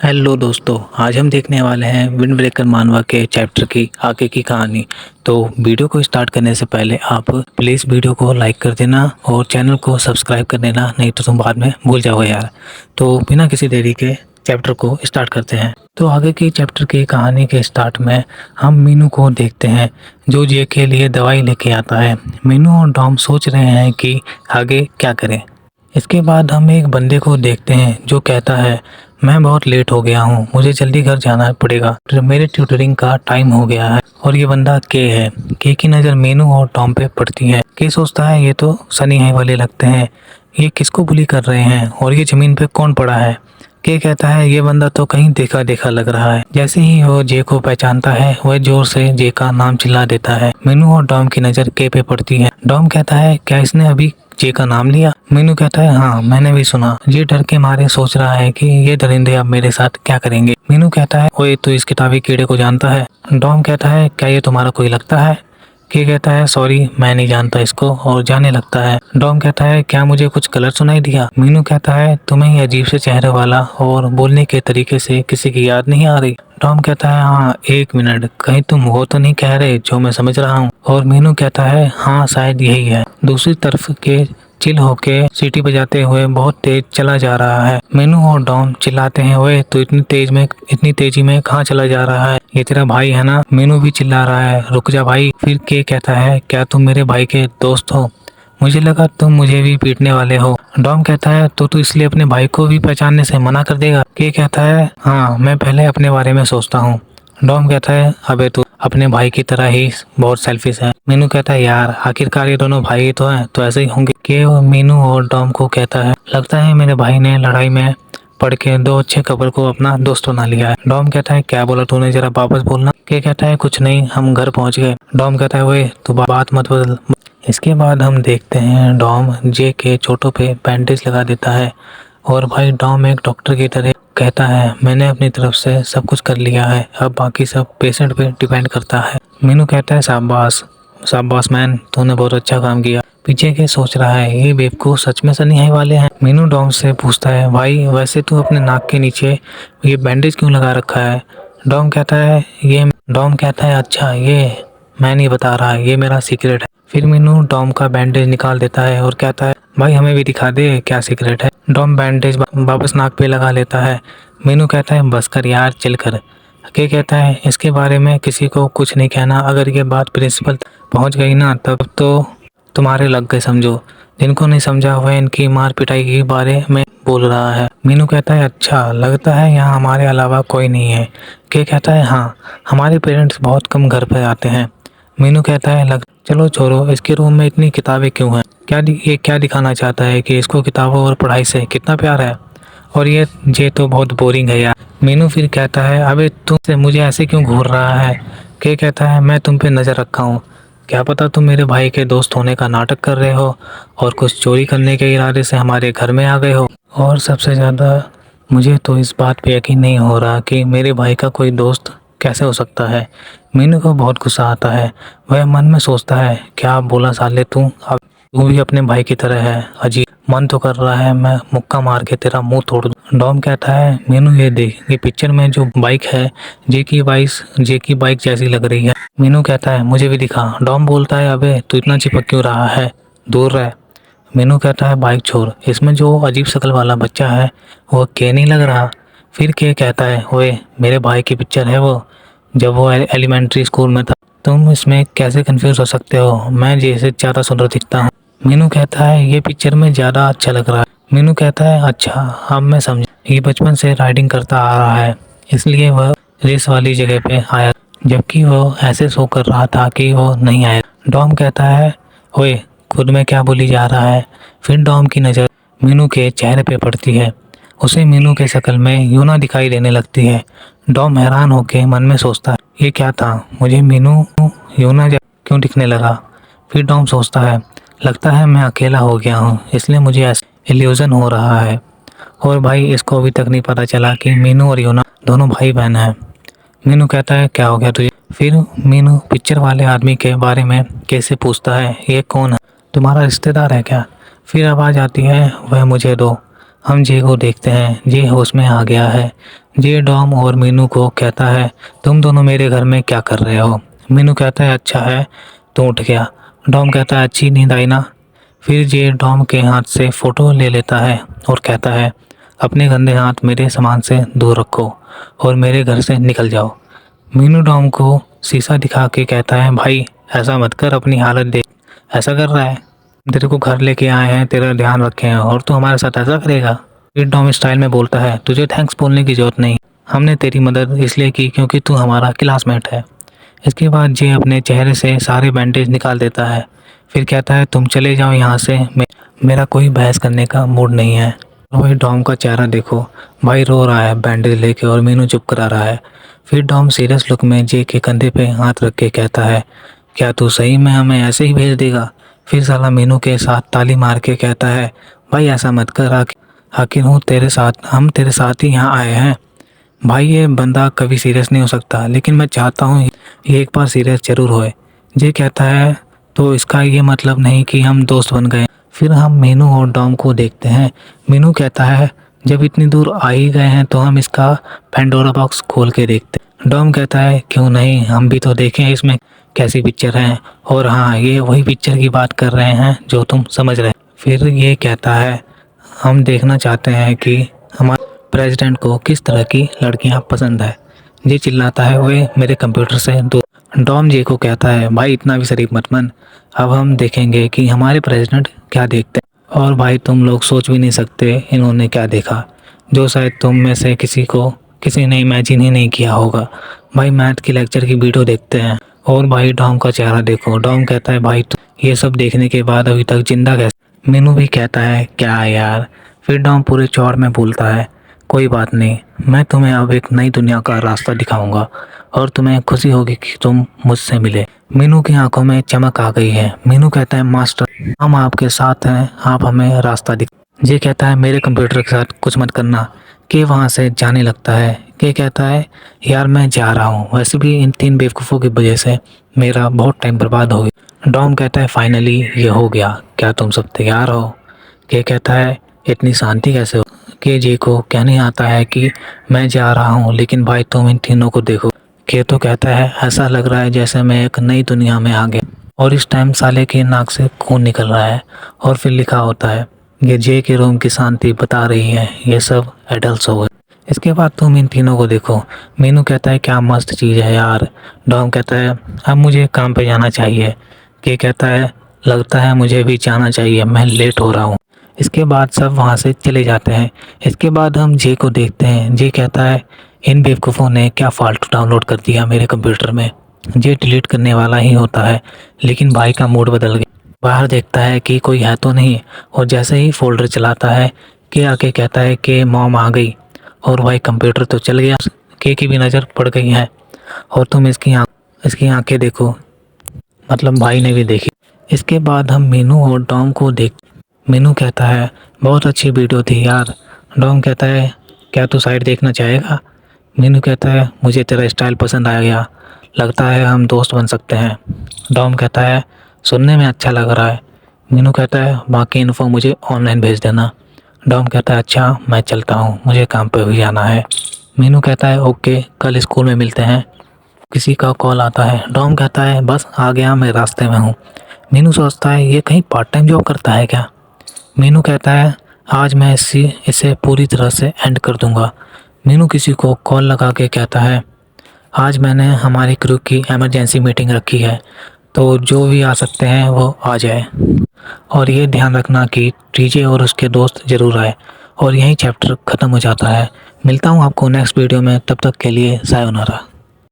Hello दोस्तों, आज हम देखने वाले हैं विंड ब्रेकर मानवा के चैप्टर की आगे की कहानी। तो वीडियो को स्टार्ट करने से पहले आप प्लीज़ वीडियो को लाइक कर देना और चैनल को सब्सक्राइब कर देना, नहीं तो तुम बाद में भूल जाओगे यार। तो बिना किसी देरी के चैप्टर को स्टार्ट करते हैं। तो आगे की चैप्टर की कहानी के स्टार्ट में हम मीनू को देखते हैं जो जे के लिए दवाई लेके आता है। मीनू और डॉम सोच रहे हैं कि आगे क्या करें। इसके बाद हम एक बंदे को देखते हैं जो कहता है, मैं बहुत लेट हो गया हूँ, मुझे जल्दी घर जाना पड़ेगा, मेरे ट्यूटरिंग का टाइम हो गया है। और ये बंदा के है। के की नज़र मीनू और टॉम पे पड़ती है। के सोचता है ये तो सनी है वाले लगते हैं, ये किसको बुली कर रहे हैं और ये ज़मीन पे कौन पड़ा है। के कहता है ये बंदा तो कहीं देखा देखा लग रहा है। जैसे ही वो जे को पहचानता है वह जोर से जे का नाम चिल्ला देता है। मीनू और डॉम की नज़र के पे पड़ती है। डॉम कहता है क्या इसने अभी जे का नाम लिया। मीनू कहता है हाँ मैंने भी सुना। ये डर के मारे सोच रहा है कि ये दरिंदे अब मेरे साथ क्या करेंगे। मीनू कहता है ओए तू इस किताबी कीड़े को जानता है। डॉम कहता है क्या ये तुम्हारा कोई लगता है। के कहता है सॉरी मैं नहीं जानता इसको और जाने लगता है। डॉम कहता है क्या मुझे कुछ गलत सुनाई दिया। मीनू कहता है तुम्हें ये अजीब से चेहरे वाला और बोलने के तरीके से किसी की याद नहीं आ रही। टॉम कहता है हाँ एक मिनट, कहीं तुम वो तो नहीं कह रहे जो मैं समझ रहा हूँ। और मीनू कहता है हाँ शायद यही है। दूसरी तरफ के चिल होके सीटी बजाते हुए बहुत तेज चला जा रहा है। मीनू और डॉम चिल्लाते हैं ओए तू इतनी तेजी में कहाँ चला जा रहा है, ये तेरा भाई है ना। मीनू भी चिल्ला रहा है रुक जा भाई। फिर के कहता है क्या तुम मेरे भाई के दोस्त हो, मुझे लगा तुम मुझे भी पीटने वाले हो। डॉम कहता है तो तू इसलिए अपने भाई को भी पहचानने से मना कर देगा। के कहता है हाँ मैं पहले अपने बारे में सोचता हूँ। डॉम कहता है अबे तू अपने भाई की तरह ही बहुत सेल्फिश है। मीनू कहता है यार आखिरकार ये दोनों भाई ही तो हैं, तो ऐसे ही होंगे। के मीनू और डॉम को कहता है लगता है मेरे भाई ने लड़ाई में पढ़ के दो अच्छे कपल को अपना दोस्त बना लिया है। डॉम कहता है क्या बोला तूने, जरा वापस बोलना। के कहता है कुछ नहीं, हम घर पहुंच गए। डॉम कहता है ओए तू बात मत बदल। इसके बाद हम देखते हैं डॉम जे के चोटों पे बैंडेज लगा देता है और भाई डॉम एक डॉक्टर की तरह कहता है मैंने अपनी तरफ से सब कुछ कर लिया है, अब बाकी सब पेशेंट पे डिपेंड करता है। मीनू कहता है शाबाश शाबाश मैन, तूने बहुत अच्छा काम किया। पीछे के सोच रहा है ये बेवकूफ सच में सनी है वाले हैं। मीनू डॉम से पूछता है भाई वैसे तू अपने नाक के नीचे ये बैंडेज क्यों लगा रखा है। डॉम कहता है अच्छा ये मैं नहीं बता रहा, ये मेरा सीक्रेट है। फिर मीनू डॉम का बैंडेज निकाल देता है और कहता है भाई हमें भी दिखा दे क्या सीक्रेट है। डॉम बैंडेज वापस नाक पे लगा लेता है। मीनू कहता है बस कर यार चिल कर। के कहता है इसके बारे में किसी को कुछ नहीं कहना, अगर ये बात प्रिंसिपल पहुंच गई ना तब तो तुम्हारे लग गए समझो। जिनको नहीं समझा वह इनकी मार पिटाई के बारे में बोल रहा है। मीनू कहता है अच्छा लगता है यहाँ हमारे अलावा कोई नहीं है। के कहता है हाँ हमारे पेरेंट्स बहुत कम घर पर आते हैं। मीनू कहता है लग चलो छोड़ो, इसके रूम में इतनी किताबें क्यों हैं, ये क्या दिखाना चाहता है कि इसको किताबों और पढ़ाई से कितना प्यार है। और ये तो बहुत बोरिंग है यार। मीनू फिर कहता है अबे तुमसे मुझे ऐसे क्यों घूर रहा है। के कहता है मैं तुम पे नज़र रखा हूँ, क्या पता तुम मेरे भाई के दोस्त होने का नाटक कर रहे हो और कुछ चोरी करने के इरादे से हमारे घर में आ गए हो। और सबसे ज़्यादा मुझे तो इस बात पे यकीन नहीं हो रहा कि मेरे भाई का कोई दोस्त कैसे हो सकता है। मीनू को बहुत गुस्सा आता है। वह मन में सोचता है क्या बोला साले तू भी अपने भाई की तरह है, अजीब मन तो कर रहा है मैं मुक्का मार के तेरा मुंह तोड़ दूं। डॉम कहता है मीनू ये देख, ये पिक्चर में जो बाइक है जे की बाइक जैसी लग रही है। मीनू कहता है मुझे भी दिखा। डॉम बोलता है अबे तू इतना चिपक क्यों रहा है, दूर रह। मीनू कहता है बाइक छोड़, इसमें जो अजीब शक्ल वाला बच्चा है वो के नहीं लग रहा। फिर के कहता है ओए मेरे भाई की पिक्चर है वो, जब वो एलिमेंट्री स्कूल में था। तुम इसमें कैसे कंफ्यूज हो सकते हो, मैं जैसे ज़्यादा सुंदर दिखता हूँ। मीनू कहता है ये पिक्चर में ज़्यादा अच्छा लग रहा है। मीनू कहता है अच्छा अब मैं समझा, ये बचपन से राइडिंग करता आ रहा है इसलिए वह रेस वाली जगह पे आया, जबकि वो ऐसे शो कर रहा था कि वो नहीं आया। डॉम कहता है ओए खुद में क्या बोली जा रहा है। फिर डॉम की नज़र मीनू के चेहरे पे पड़ती है। उसे मीनू के शक्ल में यूना दिखाई देने लगती है। डॉम हैरान होकर मन में सोचता है ये क्या था, मुझे मीनू यूना क्यों दिखने लगा। फिर डॉम सोचता है लगता है मैं अकेला हो गया हूँ इसलिए मुझे ऐसा इल्यूजन हो रहा है। और भाई इसको अभी तक नहीं पता चला कि मीनू और यूना दोनों भाई बहन हैं। मीनू कहता है क्या हो गया तुझे। फिर मीनू पिक्चर वाले आदमी के बारे में कैसे पूछता है ये कौन है, तुम्हारा रिश्तेदार है क्या। फिर आवाज़ आती है वह मुझे दो, हम जे को देखते हैं, जे होश में आ गया है। जे डॉम और मीनू को कहता है, तुम दोनों मेरे घर में क्या कर रहे हो? मीनू कहता है, अच्छा है तो उठ गया। डॉम कहता है, अच्छी नींद आई ना? फिर जे डॉम के हाथ से फ़ोटो ले लेता है और कहता है, अपने गंदे हाथ मेरे सामान से दूर रखो और मेरे घर से निकल जाओ। मीनू डॉम को शीशा दिखा के कहता है, भाई ऐसा मत कर, अपनी हालत देख, ऐसा कर रहा है। तेरे को घर लेके आए हैं, तेरा ध्यान रखे हैं और तू हमारे साथ ऐसा करेगा? फिर डॉम स्टाइल में बोलता है, तुझे थैंक्स बोलने की ज़रूरत नहीं, हमने तेरी मदद इसलिए की क्योंकि तू हमारा क्लासमेट है। इसके बाद जे अपने चेहरे से सारे बैंडेज निकाल देता है। फिर कहता है, तुम चले जाओ यहाँ से, मेरा कोई बहस करने का मूड नहीं है। वही डॉम का चेहरा देखो, भाई रो रहा है बैंडेज लेके और मीनू चुप करा रहा है। फिर डॉम सीरियस लुक में जे के कंधे पे हाथ रख के कहता है, क्या तू सही में हमें ऐसे ही भेज देगा? फिर साला मीनू के साथ ताली मार के कहता है, भाई ऐसा मत कर, आखिर हूँ तेरे साथ, हम तेरे साथ ही यहाँ आए हैं। भाई ये बंदा कभी सीरियस नहीं हो सकता, लेकिन मैं चाहता हूँ ये एक बार सीरियस जरूर होए। जे कहता है, तो इसका ये मतलब नहीं कि हम दोस्त बन गए। फिर हम मीनू और डॉम को देखते हैं। मीनू कहता है, जब इतनी दूर आ ही गए हैं तो हम इसका पेंडोरा बॉक्स खोल के देखते हैं। डॉम कहता है, क्यों नहीं, हम भी तो देखें इसमें कैसी पिक्चर है। और हाँ, ये वही पिक्चर की बात कर रहे हैं जो तुम समझ रहे हैं। फिर ये कहता है, हम देखना चाहते हैं कि हमारे प्रेसिडेंट को किस तरह की लड़कियां पसंद है। ये चिल्लाता है, वे मेरे कंप्यूटर से दूर। डॉम जे को कहता है, भाई इतना भी शरीफ मत बन, अब हम देखेंगे कि हमारे प्रेसिडेंट क्या देखते हैं। और भाई तुम लोग सोच भी नहीं सकते इन्होंने क्या देखा, जो शायद तुम में से किसी ने इमेजिन ही नहीं किया होगा। भाई मैथ की लेक्चर की वीडियो देखते हैं और भाई डॉम का चेहरा देखो। डॉम कहता है, भाई ये सब देखने के बाद अभी तक जिंदा कैसे? मीनू भी कहता है, क्या यार? फिर डॉम पूरे चौड़ में बोलता है, कोई बात नहीं, मैं तुम्हें अब एक नई दुनिया का रास्ता दिखाऊंगा और तुम्हें खुशी होगी कि तुम मुझसे मिले। मीनू की आंखों में चमक आ गई है। मीनू कहता है, मास्टर हम आपके साथ हैं, आप हमें रास्ता दिख। ये कहता है, मेरे कंप्यूटर के साथ कुछ मत करना। के वहाँ से जाने लगता है। के कहता है, यार मैं जा रहा हूँ, वैसे भी इन 3 बेवकूफ़ों की वजह से मेरा बहुत टाइम बर्बाद हो गया। डॉम कहता है, फाइनली ये हो गया, क्या तुम सब तैयार हो? के कहता है, इतनी शांति कैसे हो? के जे को कहने आता है कि मैं जा रहा हूँ, लेकिन भाई तुम इन तीनों को देखो। के तो कहता है, ऐसा लग रहा है जैसे मैं एक नई दुनिया में आ गया। और इस टाइम साले के नाक से खून निकल रहा है और फिर लिखा होता है, ये जे के रूम की शांति बता रही है, ये सब एडल्ट्स हो गए। इसके बाद तुम इन तीनों को देखो। मीनू कहता है, क्या मस्त चीज़ है यार। डॉम कहता है, अब मुझे काम पे जाना चाहिए। के कहता है, लगता है मुझे भी जाना चाहिए, मैं लेट हो रहा हूँ। इसके बाद सब वहाँ से चले जाते हैं। इसके बाद हम जे को देखते हैं। जे कहता है, इन बेवकूफ़ों ने क्या फालतू डाउनलोड कर दिया मेरे कंप्यूटर में। जे डिलीट करने वाला ही होता है, लेकिन भाई का मूड बदल गया। बाहर देखता है कि कोई है तो नहीं, और जैसे ही फोल्डर चलाता है, के आके कहता है कि मॉम आ गई। और भाई कंप्यूटर तो चल गया। के की भी नज़र पड़ गई है और तुम इसकी आंखें देखो, मतलब भाई ने भी देखी। इसके बाद हम मीनू और डॉम को देख। मीनू कहता है, बहुत अच्छी वीडियो थी यार। डॉम कहता है, क्या तू साइड देखना चाहेगा? मीनू कहता है, मुझे तेरा स्टाइल पसंद आ गया, लगता है हम दोस्त बन सकते हैं। डॉम कहता है, सुनने में अच्छा लग रहा है। मीनू कहता है, बाकी इन्फो मुझे ऑनलाइन भेज देना। डॉम कहता है, अच्छा मैं चलता हूँ, मुझे काम पे भी जाना है। मीनू कहता है, ओके कल स्कूल में मिलते हैं। किसी का कॉल आता है। डॉम कहता है, बस आ गया, मैं रास्ते में हूँ। मीनू सोचता है, ये कहीं पार्ट टाइम जॉब करता है क्या? मीनू कहता है, आज मैं इसे पूरी तरह से एंड कर दूंगा। मीनू किसी को कॉल लगा के कहता है, आज मैंने हमारी क्रू की इमरजेंसी मीटिंग रखी है, तो जो भी आ सकते हैं वो आ जाए। और ये ध्यान रखना कि टीजे और उसके दोस्त ज़रूर आए। और यही चैप्टर ख़त्म हो जाता है। मिलता हूँ आपको नेक्स्ट वीडियो में, तब तक के लिए सायोनारा।